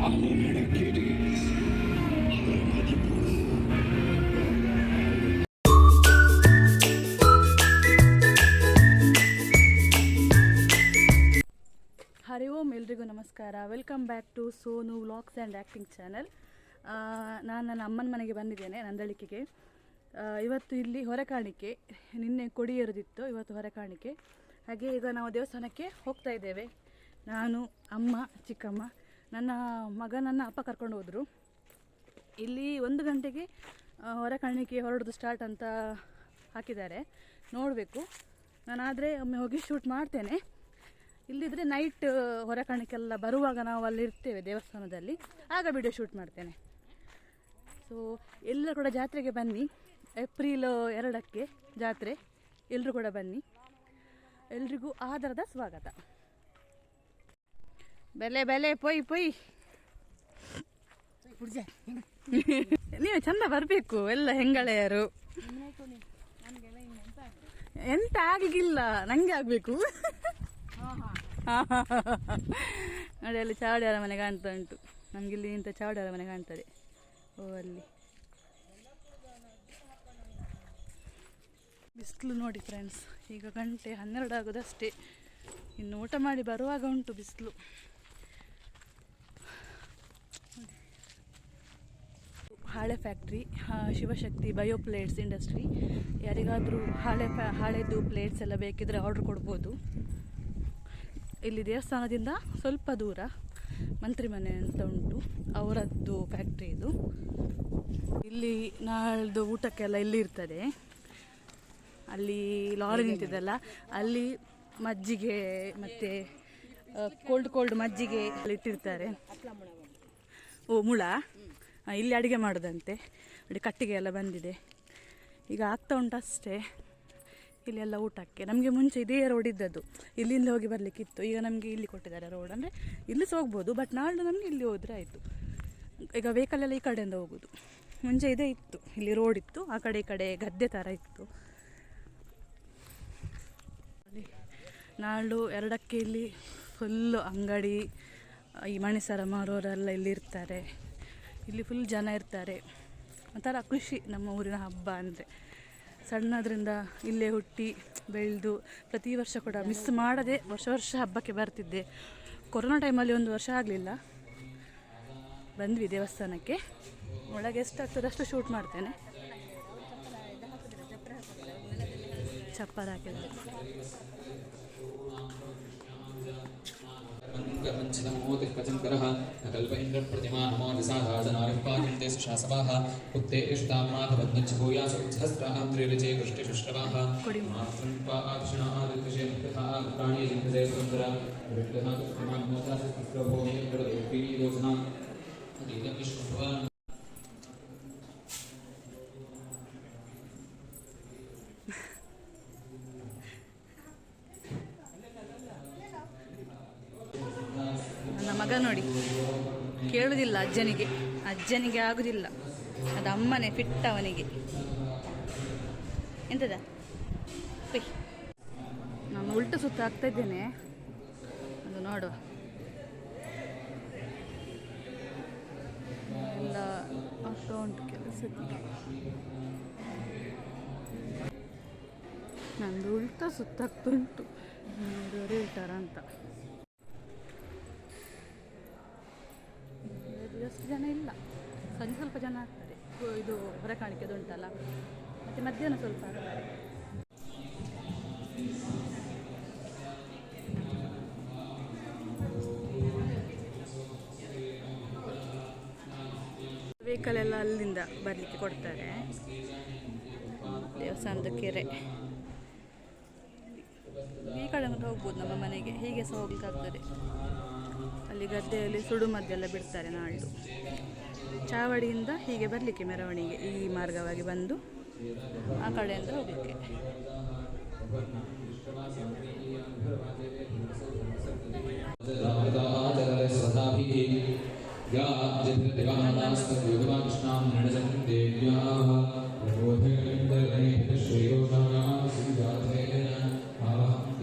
ಹರಿ ಓಂ, ಎಲ್ರಿಗೂ ನಮಸ್ಕಾರ. Welcome back to Sonu vlogs and acting channel. ನಾನು ನನ್ನ ಅಮ್ಮನ ಮನೆಗೆ ಬಂದಿದ್ದೇನೆ, ನಂದಳಿಕೆಗೆ. ಇವತ್ತು ಇಲ್ಲಿ ಹೊರೆಕಾಣಿಕೆ, ನಿನ್ನೆ ಕೊಡಿ ಎರೆದಿತ್ತು, ಇವತ್ತು ಹೊರೆಕಾಣಿಕೆ. ಹಾಗೆ ಈಗ ನಾವು ದೇವಸ್ಥಾನಕ್ಕೆ ಹೋಗ್ತಾ ಇದ್ದೇವೆ. ನಾನು, ಅಮ್ಮ, ಚಿಕ್ಕಮ್ಮ, ನನ್ನ ಮಗನನ್ನು ಅಪ್ಪ ಕರ್ಕೊಂಡು ಹೋದರು. ಇಲ್ಲಿ 1 ಗಂಟೆಗೆ ಹೊರೆಕಾಣಿಕೆ ಹೊರಡೋದು ಸ್ಟಾರ್ಟ್ ಅಂತ ಹಾಕಿದ್ದಾರೆ, ನೋಡಬೇಕು. ನಾನಾದರೆ ಒಮ್ಮೆ ಹೋಗಿ ಶೂಟ್ ಮಾಡ್ತೇನೆ. ಇಲ್ಲಿದ್ದರೆ ನೈಟ್ ಹೊರೆಕಾಣಿಕೆಲ್ಲ ಬರುವಾಗ ನಾವು ಅಲ್ಲಿ ಇರ್ತೇವೆ ದೇವಸ್ಥಾನದಲ್ಲಿ, ಆಗ ವಿಡಿಯೋ ಶೂಟ್ ಮಾಡ್ತೇನೆ. ಸೊ ಎಲ್ಲರೂ ಕೂಡ ಜಾತ್ರೆಗೆ ಬನ್ನಿ. ಏಪ್ರಿಲ್ 2ಕ್ಕೆ ಜಾತ್ರೆ, ಎಲ್ಲರೂ ಕೂಡ ಬನ್ನಿ. ಎಲ್ರಿಗೂ ಆದರದ ಸ್ವಾಗತ. ಬೆಲೆ ಬೆಲೆ ಪೊಯ್ ಪೊಯ್. ನೀವು ಚಂದ ಬರಬೇಕು, ಎಲ್ಲ ಹೆಂಗಳೆಯರು. ಎಂತ ಆಗಿಲ್ಲ, ನನಗೆ ಆಗಬೇಕು. ನೋಡಿ, ಅಲ್ಲಿ ಚಾವಡಿಯವರ ಮನೆ ಕಾಣ್ತಾ ಉಂಟು. ನಮಗಿಲ್ಲಿ ಇಂಥ ಚಾವಡಿಯವರ ಮನೆ ಕಾಣ್ತದೆ. ಓ, ಅಲ್ಲಿ ಬಿಸಿಲು ನೋಡಿ ಫ್ರೆಂಡ್ಸ್, ಈಗ ಗಂಟೆ 12 ಆಗೋದಷ್ಟೇ. ಇನ್ನು ಊಟ ಮಾಡಿ ಬರುವಾಗ ಉಂಟು ಬಿಸಿಲು. ಹಾಳೆ ಫ್ಯಾಕ್ಟ್ರಿ, ಶಿವಶಕ್ತಿ ಬಯೋಪ್ಲೇಟ್ಸ್ ಇಂಡಸ್ಟ್ರಿ. ಯಾರಿಗಾದರೂ ಹಾಳೆದು ಪ್ಲೇಟ್ಸ್ ಎಲ್ಲ ಬೇಕಿದ್ರೆ ಆರ್ಡ್ರ್ ಕೊಡ್ಬೋದು. ಇಲ್ಲಿ ದೇವಸ್ಥಾನದಿಂದ ಸ್ವಲ್ಪ ದೂರ ಮಂತ್ರಿ ಮನೆ ಅಂತ ಉಂಟು, ಅವರದ್ದು ಫ್ಯಾಕ್ಟ್ರಿ ಇದು. ಇಲ್ಲಿ ನಾಳ್ದು ಊಟಕ್ಕೆಲ್ಲ ಇಲ್ಲಿ ಇರ್ತದೆ. ಅಲ್ಲಿ ಲಾರಿ ನಿಂತಿದ್ದಲ್ಲ, ಅಲ್ಲಿ ಮಜ್ಜಿಗೆ ಮತ್ತು ಕೋಲ್ಡ್ ಮಜ್ಜಿಗೆ ಇಟ್ಟಿರ್ತಾರೆ. ಓ, ಮುಳ ಇಲ್ಲಿ ಅಡುಗೆ ಮಾಡೋದಂತೆ. ನೋಡಿ, ಕಟ್ಟಿಗೆ ಎಲ್ಲ ಬಂದಿದೆ, ಈಗ ಆಗ್ತಾ ಉಂಟು ಅಷ್ಟೇ. ಇಲ್ಲೆಲ್ಲ ಊಟಕ್ಕೆ ನಮಗೆ ಮುಂಚೆ ಇದೇ ರೋಡ್ ಇದ್ದದ್ದು, ಇಲ್ಲಿಂದ ಹೋಗಿ ಬರಲಿಕ್ಕಿತ್ತು. ಈಗ ನಮಗೆ ಇಲ್ಲಿ ಕೊಟ್ಟಿದ್ದಾರೆ ರೋಡ್, ಅಂದರೆ ಇಲ್ಲಿ ಸಹ ಹೋಗ್ಬೋದು. ಬಟ್ ನಾಳೆ ನಮಗೆ ಇಲ್ಲಿ ಹೋದರೆ ಆಯಿತು. ಈಗ ವೆಹಿಕಲೆಲ್ಲ ಈ ಕಡೆಯಿಂದ ಹೋಗೋದು. ಮುಂಚೆ ಇದೇ ಇತ್ತು, ಇಲ್ಲಿ ರೋಡ್ ಇತ್ತು, ಆ ಕಡೆ ಈ ಕಡೆ ಗದ್ದೆ ಥರ ಇತ್ತು. ನಾಳು 2ಕ್ಕೆ ಇಲ್ಲಿ ಫುಲ್ಲು ಅಂಗಡಿ, ಈ ಮಣಿಸರ ಮಾರೋರೆಲ್ಲ ಇಲ್ಲಿ ಇರ್ತಾರೆ. ಇಲ್ಲಿ ಫುಲ್ ಜನ ಇರ್ತಾರೆ. ಒಂಥರ ಖುಷಿ ನಮ್ಮ ಊರಿನ ಹಬ್ಬ ಅಂದರೆ. ಸಣ್ಣದ್ರಿಂದ ಇಲ್ಲೇ ಹುಟ್ಟಿ ಬೆಳೆದು ಪ್ರತಿ ವರ್ಷ ಕೂಡ ಮಿಸ್ ಮಾಡದೆ ವರ್ಷ ಹಬ್ಬಕ್ಕೆ ಬರ್ತಿದ್ದೆ. ಕೊರೋನಾ ಟೈಮಲ್ಲಿ 1 ವರ್ಷ ಆಗಲಿಲ್ಲ, ಬಂದ್ವಿ ದೇವಸ್ಥಾನಕ್ಕೆ. ಒಳಗೆ ಎಷ್ಟಾಗ್ತದೆ ಅಷ್ಟು ಶೂಟ್ ಮಾಡ್ತೇನೆ. ಚಪ್ಪರ ಹಾಕಿದ್ರೆ मंचितमोतिः कचङ्करः न कल्प इन्द्रप्रतिमा नमो निसाधासनारिपादिन्ते सुशासवाः उत्तेषु ताम्नाथबद्धञ्च भूयासु सहस्राः त्रिरुचे वृष्टिशुश्रवाः मात्रं पाक्षणादिकृषे मुक्तः प्राणीजिन्धसे सुन्दरा वृष्टः कृष्णमाग्नोतासुप्रभोमे प्रदोषीयोजना अतीतविश्वभवान्. ಮಗ ನೋಡಿ, ಕೇಳುವುದಿಲ್ಲ ಅಜ್ಜನಿಗೆ ಆಗುದಿಲ್ಲ. ಅದು ಅಮ್ಮನೇ ಫಿಟ್ ಅವನಿಗೆ. ಎಂತದ ನಾನು ಉಲ್ಟು ಸುತ್ತ ಆಗ್ತಾ ಇದ್ದೇನೆ, ಅದು ನೋಡುವ. ಎಲ್ಲ ಆಗ್ತಾ ಉಂಟು ಕೆಲಸಕ್ಕೆ. ನಂದು ಉಲ್ಟಾ ಸುತ್ತಾಗ್ತುಂಟು, ಹೇಳ್ತಾರ ಅಂತ. ಜಾಸ್ತಿ ಜನ ಇಲ್ಲ, ಸಂಜೆ ಸ್ವಲ್ಪ ಜನ ಆಗ್ತಾರೆ. ಇದು ಹೊರೆಕಾಣಿಕೆದು ಉಂಟಲ್ಲ, ಮತ್ತು ಮಧ್ಯಾಹ್ನ ಸ್ವಲ್ಪ ಆಗ್ತಾರೆ. ವೆಹಿಕಲ್ ಎಲ್ಲ ಅಲ್ಲಿಂದ ಬರಲಿಕ್ಕೆ ಕೊಡ್ತಾರೆ. ದೇವಸ್ಥಾನದ ಕೆರೆ ಈ ಕಡೆ ಹೋಗ್ಬೋದು ನಮ್ಮ ಮನೆಗೆ, ಹೀಗೆ ಸಹ ಹೋಗ್ಲಿಕ್ಕಾಗ್ತದೆ. ಅಲ್ಲಿ ಗದ್ದೆಯಲ್ಲಿ ಸುಡು ಮದ್ದೆಲ್ಲ ಬಿಡ್ತಾರೆ. ನಾಳ್ದು ಚಾವಡಿಯಿಂದ ಹೀಗೆ ಬರಲಿಕ್ಕೆ ಮೆರವಣಿಗೆ ಈ ಮಾರ್ಗವಾಗಿ ಬಂದು ಆ ಕಡೆಯಿಂದ ಹೋಗಲಿಕ್ಕೆ.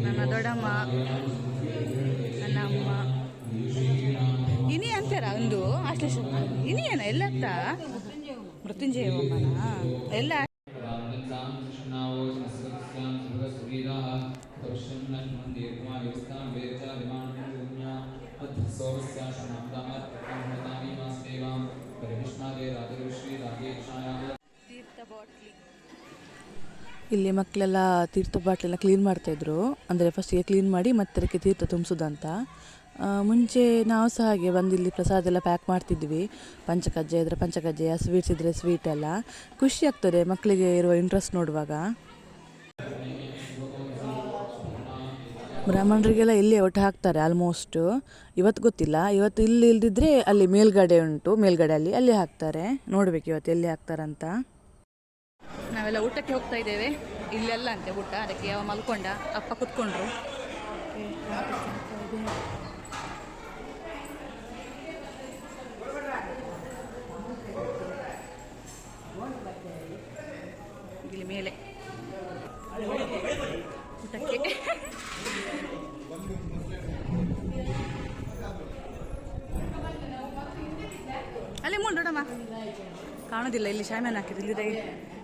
ನನ್ನ ದೊಡ್ಡಮ್ಮ, ನನ್ನ ಅಮ್ಮ. ಇನಿ ಅಂತಾರ ಒಂದು ಇನಿಯೇನ ಎಲ್ಲ ಮೃತ್ಯುಂಜಯ ಹೋಮನಾ ಎಲ್ಲ ತೀರ್ಥ ಬಾಟ್ಲಿ. ಇಲ್ಲಿ ಮಕ್ಕಳೆಲ್ಲ ತೀರ್ಥ ಬಾಟ್ಲೆಲ್ಲ ಕ್ಲೀನ್ ಮಾಡ್ತಾಯಿದ್ರು. ಅಂದರೆ ಫಸ್ಟಿಗೆ ಕ್ಲೀನ್ ಮಾಡಿ ಮತ್ತೆ ಅದಕ್ಕೆ ತೀರ್ಥ ತುಂಬಿಸೋದಂತ. ಮುಂಚೆ ನಾವು ಸಹ ಹಾಗೆ ಬಂದು ಇಲ್ಲಿ ಪ್ರಸಾದ ಎಲ್ಲ ಪ್ಯಾಕ್ ಮಾಡ್ತಿದ್ವಿ. ಪಂಚಕಜ್ಜಾಯ ಇದ್ರೆ ಪಂಚಕಜ್ಜಾಯ, ಸ್ವೀಟ್ಸ್ ಇದ್ದರೆ ಸ್ವೀಟ್ ಎಲ್ಲ. ಖುಷಿ ಆಗ್ತದೆ ಮಕ್ಕಳಿಗೆ ಇರುವ ಇಂಟ್ರೆಸ್ಟ್ ನೋಡುವಾಗ. ಬ್ರಾಹ್ಮಣರಿಗೆಲ್ಲ ಇಲ್ಲೇ ಒಟ್ಟು ಹಾಕ್ತಾರೆ ಆಲ್ಮೋಸ್ಟ್. ಇವತ್ತು ಗೊತ್ತಿಲ್ಲ, ಇವತ್ತು ಇಲ್ಲಿ ಇಲ್ದಿದ್ರೆ ಅಲ್ಲಿ ಮೇಲ್ಗಡೆ ಉಂಟು, ಮೇಲ್ಗಡೆ ಅಲ್ಲಿ ಹಾಕ್ತಾರೆ. ನೋಡ್ಬೇಕು ಇವತ್ತು ಎಲ್ಲಿ ಹಾಕ್ತಾರಂತ. ನಾವೆಲ್ಲ ಊಟಕ್ಕೆ ಹೋಗ್ತಾ ಇದ್ದೇವೆ. ಇಲ್ಲೆಲ್ಲ ಅಂತೆ ಊಟ, ಅದಕ್ಕೆ ಯಾವ ಮಲ್ಕೊಂಡ, ಅಪ್ಪ ಕುತ್ಕೊಂಡ್ರು. ಇಲ್ಲಿ ಮೇಲೆ ಊಟಕ್ಕೆ ಅಲ್ಲಿ ದೊಡ್ಡಮ್ಮ ಕಾಣೋದಿಲ್ಲ. ಇಲ್ಲಿ ಶಾಮಿಯಾನ ಹಾಕಿದ್ರು, ಇಲ್ಲಿದೆ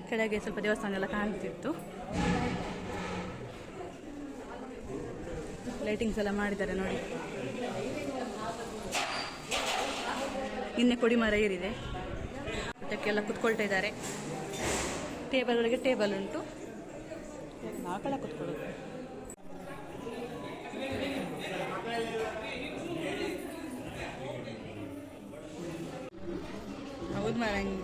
ಕೆಳಗೆ ಸ್ವಲ್ಪ ದೇವಸ್ಥಾನ ಎಲ್ಲ ಕಾಣ್ತಿತ್ತು. ಲೈಟಿಂಗ್ಸ್ ಎಲ್ಲ ಮಾಡಿದ್ದಾರೆ ನೋಡಿ. ನಿನ್ನೆ ಕೊಡಿಮರ ಏರಿದೆ. ಊಟಕ್ಕೆಲ್ಲ ಕುತ್ಕೊಳ್ತಾ ಇದ್ದಾರೆ. ಟೇಬಲ್ ಒಳಗೆ ಟೇಬಲ್ ಉಂಟು, ನಾಲ್ಕಳ ಕುತ್ಕೊಳ್ಳೋದು. ಹೌದು ಮಾರಂಗಿ.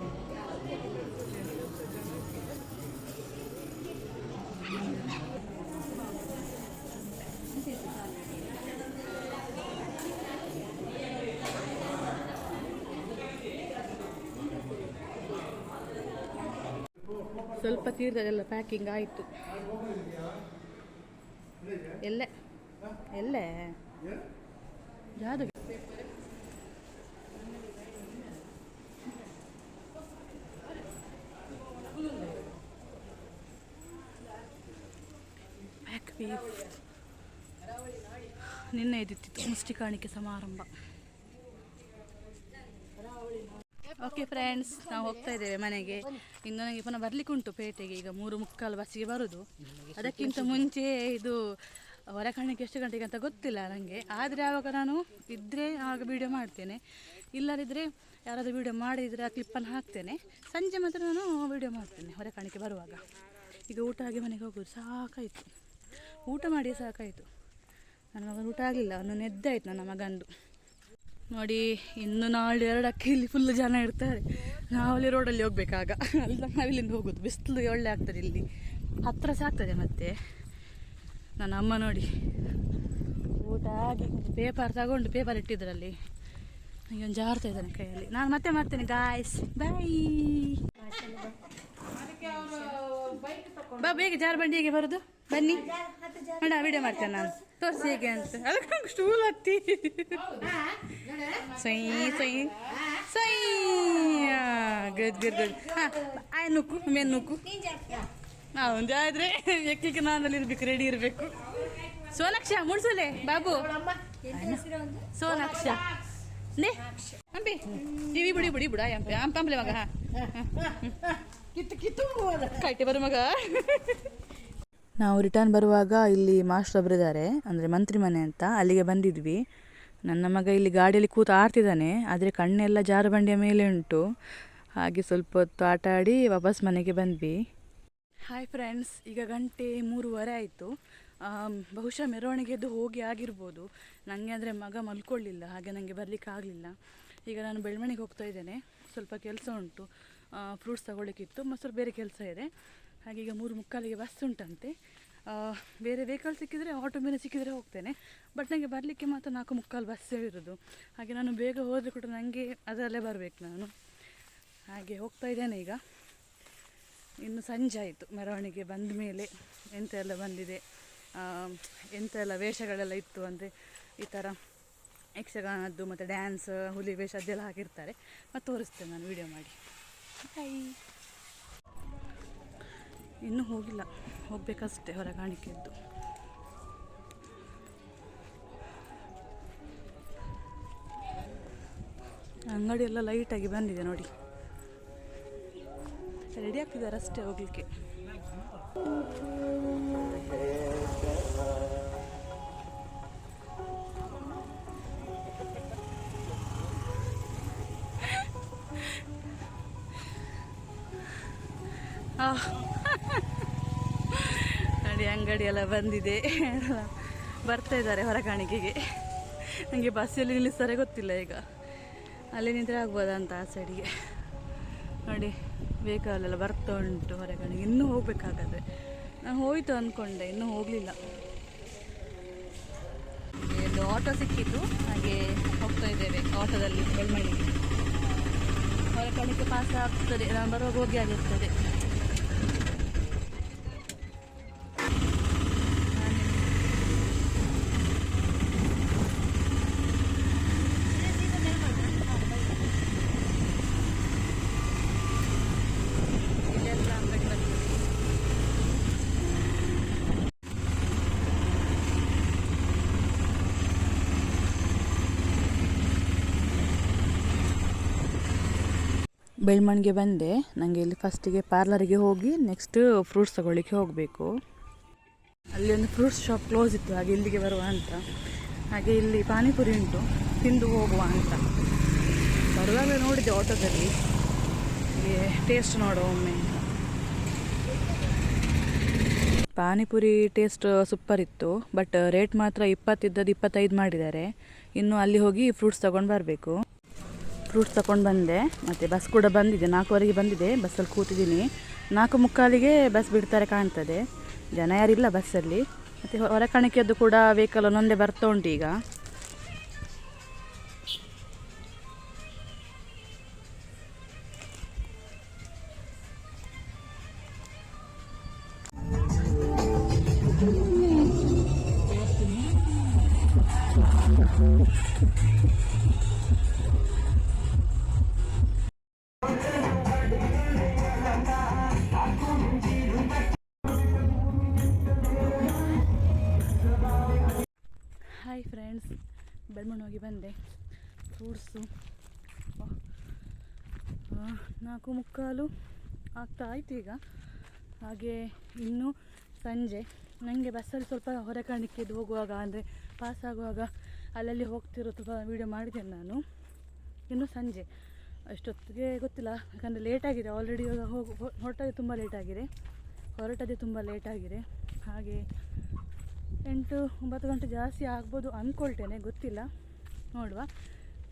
ಸ್ವಲ್ಪ ತೀರ್ದದೆಲ್ಲ ಪ್ಯಾಕಿಂಗ್ ಆಯಿತು. ಎಲ್ಲೇ ಯಾವುದು ಬ್ಯಾಕ್ ಬೀಫ್ ನಿನ್ನೆ ಇದ್ದಿತ್ತು ಮುಷ್ಟಿ ಕಾಣಿಕೆ ಸಮಾರಂಭ. ಓಕೆ ಫ್ರೆಂಡ್ಸ್, ನಾವು ಹೋಗ್ತಾ ಇದ್ದೇವೆ ಮನೆಗೆ. ಇನ್ನು ನನಗೆ ಪುನಃ ಬರಲಿಕ್ಕೆ ಉಂಟು ಪೇಟೆಗೆ. ಈಗ 3:45 ಬಸ್ಸಿಗೆ ಬರೋದು. ಅದಕ್ಕಿಂತ ಮುಂಚೆ ಇದು ಹೊರ ಕಾಣಕ್ಕೆ ಎಷ್ಟು ಗಂಟೆಗೆ ಅಂತ ಗೊತ್ತಿಲ್ಲ ನನಗೆ. ಆದರೆ ಆವಾಗ ನಾನು ಇದ್ದರೆ ಆಗ ವೀಡಿಯೋ ಮಾಡ್ತೇನೆ, ಇಲ್ಲದಿದ್ದರೆ ಯಾರಾದರೂ ವೀಡಿಯೋ ಮಾಡಿದರೆ ಆ ಕ್ಲಿಪ್ಪನ್ನು ಹಾಕ್ತೇನೆ. ಸಂಜೆ ಮಾತ್ರ ನಾನು ವೀಡಿಯೋ ಮಾಡ್ತೇನೆ ಹೊರ ಕಾಣಿಕೆ ಬರುವಾಗ. ಈಗ ಊಟ ಆಗಿ ಮನೆಗೆ ಹೋಗೋದು. ಸಾಕಾಯಿತು, ಊಟ ಮಾಡಿ ಸಾಕಾಯಿತು. ನನ್ನ ಮಗನ ಊಟ ಆಗಲಿಲ್ಲ, ಅವನು ನೆದ್ದಾಯಿತು ನನ್ನ ಮಗಂದು. ನೋಡಿ, ಇನ್ನು ನಾಳೆ 2ಕ್ಕೆ ಇಲ್ಲಿ ಫುಲ್ ಜನ ಇರ್ತಾರೆ. ನಾವಲ್ಲಿ ರೋಡಲ್ಲಿ ಹೋಗ್ಬೇಕಾಗ ಅಲ್ಲಿ ನಾವಿಲ್ಲಿಂದ ಹೋಗೋದು. ಬಿಸಿಲು ಒಳ್ಳೆ ಆಗ್ತದೆ, ಇಲ್ಲಿ ಹತ್ತಿರ ಸಹ ಆಗ್ತದೆ. ಮತ್ತು ನನ್ನ ಅಮ್ಮ ನೋಡಿ ಊಟ ಆಗಿ ಪೇಪರ್ ತಗೊಂಡು ಪೇಪರ್ ಇಟ್ಟಿದ್ರಲ್ಲಿ ನನಗೆ ಒಂದು ಜಾರ್ತಾ ಇದ್ದಾನೆ ಕೈಯಲ್ಲಿ. ನಾನು ಮತ್ತೆ ಮಾಡ್ತೇನೆ ಗಾಯ್ಸ್, ಬಾಯ್. ಬಾ ಬೇಗ ಜಾರ್ಬಂಡಿಗೆ ಬರೋದು, ಬನ್ನಿ ಅಣ್ಣ, ವಿಡಿಯೋ ಮಾಡ್ತೇನೆ ನಾನು. ತೋರಿಸಿ ಹೇಗೆ ಅಂತ. ಅದಕ್ಕೆ ಸ್ಟೂಲ್ ಹತ್ತಿ ಸೈ ಸೈ ಸೈ. Good good good. ಹಾಂ, ಆಯ್ ನುಕ್ಕು, ಮೇನ್ ನುಕ್ಕು. ಒಂದು ಆದರೆ ಎಕ್ಲಿಕ್ಕೆ ನಾನಲ್ಲಿ ಇರಬೇಕು, ರೆಡಿ ಇರಬೇಕು. ಸೋನಾಕ್ಷ ಮುಡ್ಸಲೆ ಬಾಬು, ಸೋನಾಕ್ಷ ನೇ ಅಂಬಿ ಟಿವಿ ಬಿಡಿ ಬಿಡಿ ಬಿಡ ಅಂಪಂಬ್ಲೆ ಮಗ. ಹಾಂ ಕೈಟೆ ಬರು ಮಗ. ನಾವು ರಿಟರ್ನ್ ಬರುವಾಗ ಇಲ್ಲಿ ಮಾಸ್ಟರ್ ಒಬ್ಬರಿದ್ದಾರೆ, ಅಂದರೆ ಮಂತ್ರಿ ಮನೆ ಅಂತ, ಅಲ್ಲಿಗೆ ಬಂದಿದ್ವಿ. ನನ್ನ ಮಗ ಇಲ್ಲಿ ಗಾಡಿಯಲ್ಲಿ ಕೂತು ಆಡ್ತಿದ್ದಾನೆ, ಆದರೆ ಕಣ್ಣೆಲ್ಲ ಜಾರುಬಂಡಿಯ ಮೇಲೆ ಉಂಟು. ಹಾಗೆ ಸ್ವಲ್ಪ ಹೊತ್ತು ಆಟ ಆಡಿ ವಾಪಸ್ ಮನೆಗೆ ಬಂದ್ವಿ. ಹಾಯ್ ಫ್ರೆಂಡ್ಸ್, ಈಗ ಗಂಟೆ 3:15 ಆಯಿತು. ಬಹುಶಃ ಮೆರವಣಿಗೆದ್ದು ಹೋಗಿ ಆಗಿರ್ಬೋದು. ನನಗೆ ಅಂದರೆ ಮಗ ಮಲ್ಕೊಳ್ಳಿಲ್ಲ, ಹಾಗೆ ನನಗೆ ಬರಲಿಕ್ಕೆ ಆಗಲಿಲ್ಲ. ಈಗ ನಾನು ಬೆಳ್ಮಣಿಗೆ ಹೋಗ್ತಾ ಇದ್ದೇನೆ. ಸ್ವಲ್ಪ ಕೆಲಸ ಉಂಟು, ಫ್ರೂಟ್ಸ್ ತಗೊಳ್ಳಿಕ್ಕಿತ್ತು, ಮತ್ತು ಸ್ವಲ್ಪ ಬೇರೆ ಕೆಲಸ ಇದೆ. ಹಾಗೆ ಈಗ 3:45ಗೆ ಬಸ್ ಉಂಟಂತೆ. ಬೇರೆ ವೆಹಿಕಲ್ ಸಿಕ್ಕಿದರೆ, ಆಟೋ ಮೇಲೆ ಸಿಕ್ಕಿದರೆ ಹೋಗ್ತೇನೆ. ಬಟ್ ನನಗೆ ಬರಲಿಕ್ಕೆ ಮಾತ್ರ 4:45 ಬಸ್ ಇರೋದು. ಹಾಗೆ ನಾನು ಬೇಗ ಹೋದರೆ ಕೂಡ ನನಗೆ ಅದರಲ್ಲೇ ಬರಬೇಕು ನಾನು. ಹಾಗೆ ಹೋಗ್ತಾ ಇದ್ದೇನೆ ಈಗ. ಇನ್ನು ಸಂಜೆ ಆಯಿತು ಮೆರವಣಿಗೆ ಬಂದ ಮೇಲೆ. ಎಂತ ಎಲ್ಲ ಬಂದಿದೆ, ಎಂತ ಎಲ್ಲ ವೇಷಗಳೆಲ್ಲ ಇತ್ತು. ಅಂದರೆ ಈ ಥರ ಯಕ್ಷಗಾನದ್ದು ಮತ್ತು ಡ್ಯಾನ್ಸ್, ಹುಲಿ ವೇಷ ಅದೆಲ್ಲ ಹಾಕಿರ್ತಾರೆ. ಮತ್ತು ತೋರಿಸ್ತೇನೆ ನಾನು ವೀಡಿಯೋ ಮಾಡಿ. ಇನ್ನೂ ಹೋಗಿಲ್ಲ, ಹೋಗಬೇಕಷ್ಟೇ ಹೊರ ಕಾಣಿಕೆದ್ದು. ಅಂಗಡಿ ಎಲ್ಲ ಲೈಟಾಗಿ ಬಂದಿದೆ ನೋಡಿ, ರೆಡಿ ಆಗ್ತಿದ್ದಾರೆ ಅಷ್ಟೇ ಹೋಗ್ಲಿಕ್ಕೆ. ನೋಡಿ ಅಂಗಡಿ ಎಲ್ಲ ಬಂದಿದೆ, ಬರ್ತಾ ಇದ್ದಾರೆ ಹೊರಕಾಣಿಕೆಗೆ. ನನಗೆ ಬಸ್ಸಲ್ಲಿ ನಿಲ್ಲಿಸ್ತಾರೆ ಗೊತ್ತಿಲ್ಲ, ಈಗ ಅಲ್ಲಿ ನಿಂತರೆ ಆಗ್ಬೋದಂತ ಆ ಸೈಡಿಗೆ. ನೋಡಿ ವೆಹಿಕಲೆಲ್ಲ ಬರ್ತಾ ಉಂಟು ಹೊರಗಡೆಗೆ. ಇನ್ನೂ ಹೋಗ್ಬೇಕಾಗಾದ್ರೆ ನಾನು ಹೋಯ್ತು ಅಂದ್ಕೊಂಡೆ, ಇನ್ನೂ ಹೋಗಲಿಲ್ಲ. ಒಂದು ಆಟೋ ಸಿಕ್ಕಿತ್ತು, ಹಾಗೆ ಹೋಗ್ತಾ ಇದ್ದೇವೆ ಆಟೋದಲ್ಲಿ ಬೆಳ್ಮಳ್ಳಿಗೆ. ಹೊರಕಣಿಕೆ ಪಾಸ್ ಆಗ್ತದೆ, ನಾನು ಬರುವಾಗ ಹೋಗಿ ಆಗಿರ್ತದೆ. ಬೆಳ್ಮಣ್ಣಿಗೆ ಬಂದೆ. ನನಗೆ ಇಲ್ಲಿ ಫಸ್ಟಿಗೆ ಪಾರ್ಲರಿಗೆ ಹೋಗಿ ನೆಕ್ಸ್ಟ್ ಫ್ರೂಟ್ಸ್ ತಗೊಳ್ಳಿಕ್ಕೆ ಹೋಗಬೇಕು. ಅಲ್ಲಿ ಒಂದು ಫ್ರೂಟ್ಸ್ ಶಾಪ್ ಕ್ಲೋಸ್ ಇತ್ತು, ಹಾಗೆ ಇಲ್ಲಿಗೆ ಬರುವ ಅಂತ. ಹಾಗೆ ಇಲ್ಲಿ ಪಾನಿಪುರಿ ಉಂಟು, ತಿಂದು ಹೋಗುವ ಅಂತ ಬರುವಾಗ ನೋಡಿದೆ ಆಟೋದಲ್ಲಿ. ಟೇಸ್ಟ್ ನೋಡುವ ಒಮ್ಮೆ. ಪಾನಿಪುರಿ ಟೇಸ್ಟ್ ಸೂಪರ್ ಇತ್ತು, ಬಟ್ ರೇಟ್ ಮಾತ್ರ 20 ಇದ್ದದ್ದು 25 ಮಾಡಿದ್ದಾರೆ. ಇನ್ನು ಅಲ್ಲಿ ಹೋಗಿ ಫ್ರೂಟ್ಸ್ ತಗೊಂಡು ಬರಬೇಕು. ಫ್ರೂಟ್ಸ್ ತಗೊಂಡು ಬಂದೆ, ಮತ್ತು ಬಸ್ ಕೂಡ ಬಂದಿದೆ. 4:15 ಬಂದಿದೆ, ಬಸ್ಸಲ್ಲಿ ಕೂತಿದ್ದೀನಿ. 4:45ಗೆ ಬಸ್ ಬಿಡ್ತಾರೆ ಕಾಣ್ತದೆ. ಜನ ಯಾರಿಲ್ಲ ಬಸ್ಸಲ್ಲಿ. ಮತ್ತು ಹೊರಕಾಣಿಕೆಯದ್ದು ಕೂಡ ವೆಹಿಕಲ್ ಒಂದೊಂದೇ ಬರ್ತಾ ಉಂಟು ಈಗ. ಹಾಯ್ ಫ್ರೆಂಡ್ಸ್, ಬೆಳ್ಮಣ್ಣು ಹೋಗಿ ಬಂದೆ. ಫ್ರೂಟ್ಸು 4:45 ಆಗ್ತಾ ಆಯಿತು ಈಗ. ಹಾಗೆ ಇನ್ನು ಸಂಜೆ ನನಗೆ ಬಸ್ಸಲ್ಲಿ ಸ್ವಲ್ಪ ಹೊರಕಾಣಿಕೆದು ಹೋಗುವಾಗ, ಅಂದರೆ ಪಾಸ್ ಆಗುವಾಗ ಅಲ್ಲಲ್ಲಿ ಹೋಗ್ತಿರೋ ಸ್ವಲ್ಪ ವೀಡಿಯೋ ಮಾಡಿದ್ದೇನೆ ನಾನು. ಇನ್ನು ಸಂಜೆ ಅಷ್ಟೊತ್ತಿಗೆ ಗೊತ್ತಿಲ್ಲ, ಯಾಕಂದರೆ ಲೇಟಾಗಿದೆ ಆಲ್ರೆಡಿ. ಇವಾಗ ಹೊರಟದೇ ತುಂಬ ಲೇಟಾಗಿದೆ. ಹಾಗೆ 8-9 ಗಂಟೆ ಜಾಸ್ತಿ ಆಗ್ಬೋದು ಅಂದ್ಕೊಳ್ತೇನೆ, ಗೊತ್ತಿಲ್ಲ, ನೋಡುವ.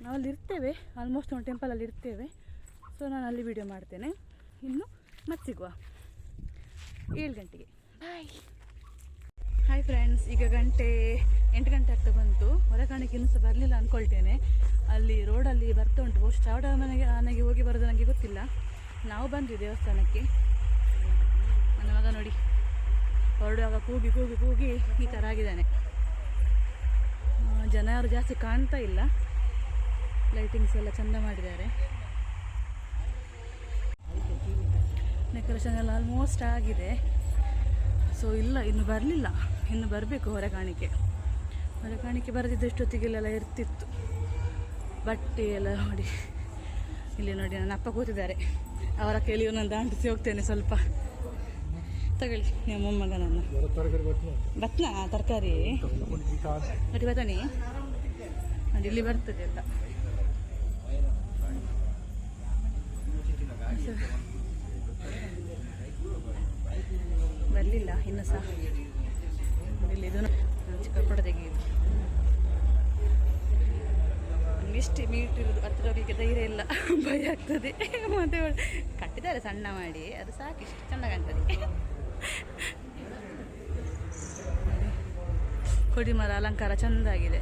ನಾವಲ್ಲಿ ಇರ್ತೇವೆ, ಆಲ್ಮೋಸ್ಟ್ ಒಂದು ಟೆಂಪಲಲ್ಲಿ ಇರ್ತೇವೆ. ಸೊ ನಾನು ಅಲ್ಲಿ ವೀಡಿಯೋ ಮಾಡ್ತೇನೆ. ಇನ್ನು ಮತ್ತೆ ಸಿಗುವ 7 ಗಂಟೆಗೆ. ಹಾಯ್ ಫ್ರೆಂಡ್ಸ್, ಈಗ 8 ಗಂಟೆ ಆಗ್ತಾ ಬಂತು. ಹೊರಕಾಣಿಕೆ ಇನ್ನೂ ಸಹ ಬರಲಿಲ್ಲ ಅಂದ್ಕೊಳ್ತೇನೆ. ಅಲ್ಲಿ ರೋಡಲ್ಲಿ ಬರ್ತಾ ಉಂಟು. ಬಹುಶಃ ಚಾವಡ ಮನೆಗೆ ಹೋಗಿ ಬರೋದು ನನಗೆ ಗೊತ್ತಿಲ್ಲ. ನಾವು ಬಂದ್ವಿ ದೇವಸ್ಥಾನಕ್ಕೆ. ನನ್ನ ಮಗ ನೋಡಿ ಹೊರಡುವಾಗ ಕೂಗಿ ಈ ಥರ ಆಗಿದ್ದಾನೆ. ಜನ ಯಾರು ಜಾಸ್ತಿ ಕಾಣ್ತಾ ಇಲ್ಲ. ಲೈಟಿಂಗ್ಸ್ ಎಲ್ಲ ಚೆಂದ ಮಾಡಿದ್ದಾರೆ. ಡೆಕೋರೇಷನ್ ಎಲ್ಲ ಆಲ್ಮೋಸ್ಟ್ ಆಗಿದೆ. ಸೊ ಇಲ್ಲ, ಇನ್ನು ಬರಲಿಲ್ಲ, ಇನ್ನು ಬರಬೇಕು ಹೊರಕಾಣಿಕೆ ಬರದಿದ್ದಷ್ಟೊತ್ತಿಗೆಲ್ಲ ಇರ್ತಿತ್ತು. ಬಟ್ಟೆ ಎಲ್ಲ ನೋಡಿ, ಇಲ್ಲಿ ನೋಡಿ ನನ್ನ ಅಪ್ಪ ಕೂತಿದ್ದಾರೆ. ಅವರ ಕೈಲಿ ಒಂದೊಂದು ಅಂಟಿಸಿ ಹೋಗ್ತೇನೆ ಸ್ವಲ್ಪ. ತಗೊಳ್ಳಿ ನಿಮ್ಮ ಮೊಮ್ಮಗನನ್ನು. ಬತ್ನಾ ತರಕಾರಿ ನೋಡಿ, ಬತಾನಿ ನೋಡಿ, ಇಲ್ಲಿ ಬರ್ತದೆ ಎಲ್ಲ. ಬರಲಿಲ್ಲ ಇನ್ನು ಸಹ. ಇಲ್ಲಿ ಇದು ಚಿಕ್ಕ ತೆಗೆಯುದು. ಎಷ್ಟು ಮೀಟ್ ಇರೋದು ಹತ್ರ ಹೋಗಲಿಕ್ಕೆ ಧೈರ್ಯ ಇಲ್ಲ, ಭಯ ಆಗ್ತದೆ. ಮತ್ತೆ ಕಟ್ಟಿದ್ದಾರೆ ಸಣ್ಣ ಮಾಡಿ, ಅದು ಸಾಕು, ಇಷ್ಟು ಚೆಂದ ಕಾಣ್ತದೆ. ಕೊಡಿಮರ ಅಲಂಕಾರ ಚೆಂದಾಗಿದೆ.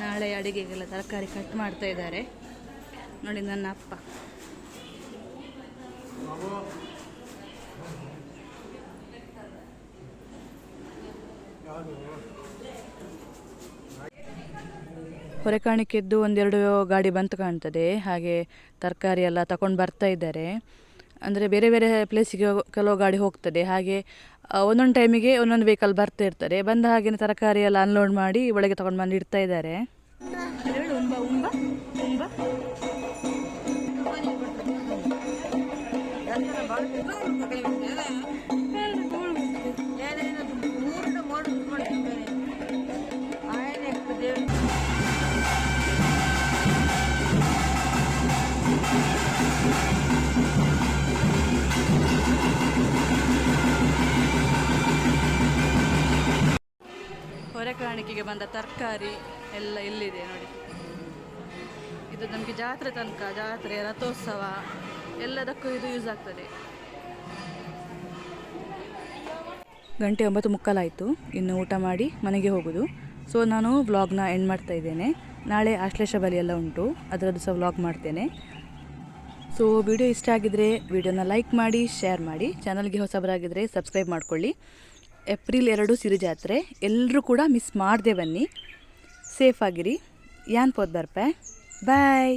ನಾಳೆ ಅಡಿಗೆಗೆಲ್ಲ ತರಕಾರಿ ಕಟ್ ಮಾಡ್ತಾ ಇದ್ದಾರೆ ನೋಡಿ ನನ್ನ ಅಪ್ಪ. ಹೊರೆಕಾಣಿಕೆದ್ದು ಒಂದೆರಡು ಗಾಡಿ ಬಂತು ಕಾಣ್ತದೆ. ಹಾಗೆ ತರಕಾರಿ ಎಲ್ಲ ತಗೊಂಡು ಬರ್ತಾ ಇದ್ದಾರೆ. ಅಂದರೆ ಬೇರೆ ಬೇರೆ ಪ್ಲೇಸಿಗೆ ಕೆಲವು ಗಾಡಿ ಹೋಗ್ತದೆ. ಹಾಗೆ ಒಂದೊಂದು ಟೈಮಿಗೆ ಒಂದೊಂದು ವೆಹಿಕಲ್ ಬರ್ತಾ ಇರ್ತಾರೆ. ಬಂದ ಹಾಗೆ ತರಕಾರಿ ಎಲ್ಲ ಅನ್ಲೋಡ್ ಮಾಡಿ ಒಳಗೆ ತಗೊಂಡು ಬಂದು ಇಡ್ತಾ ಇದ್ದಾರೆ. ಹೊರೆಕಾಣಿಕೆಗೆ ಬಂದ ತರಕಾರಿ ಎಲ್ಲ ಇಲ್ಲಿದೆ ನೋಡಿ. ಇದು ನಮಗೆ ಜಾತ್ರೆ ತನಕ, ಜಾತ್ರೆ, ರಥೋತ್ಸವ ಎಲ್ಲದಕ್ಕೂ ಇದು ಯೂಸ್ ಆಗ್ತದೆ. ಗಂಟೆ 9:15 ಇನ್ನು ಊಟ ಮಾಡಿ ಮನೆಗೆ ಹೋಗೋದು. ಸೊ ನಾನು ವ್ಲಾಗ್ನ ಎಂಡ್ ಮಾಡ್ತಾ ಇದ್ದೇನೆ. ನಾಳೆ ಆಶ್ಲೇಷ ಬಲಿ ಎಲ್ಲ ಉಂಟು, ಅದರದ್ದು ಸಹ ವ್ಲಾಗ್ ಮಾಡ್ತೇನೆ. ಸೊ ವಿಡಿಯೋ ಇಷ್ಟ ಆಗಿದರೆ ವಿಡಿಯೋನ ಲೈಕ್ ಮಾಡಿ, ಶೇರ್ ಮಾಡಿ. ಚಾನಲ್ಗೆ ಹೊಸಬರಾಗಿದ್ದರೆ ಸಬ್ಸ್ಕ್ರೈಬ್ ಮಾಡ್ಕೊಳ್ಳಿ. ಏಪ್ರಿಲ್ 2 ಸಿರಿ ಜಾತ್ರೆ, ಎಲ್ಲರೂ ಕೂಡ ಮಿಸ್ ಮಾಡದೆ ಬನ್ನಿ. ಸೇಫ್ ಆಗಿರಿ. ಯಾನ್ ಪೋದ್ ಬರ್ಪೆ. ಬಾಯ್.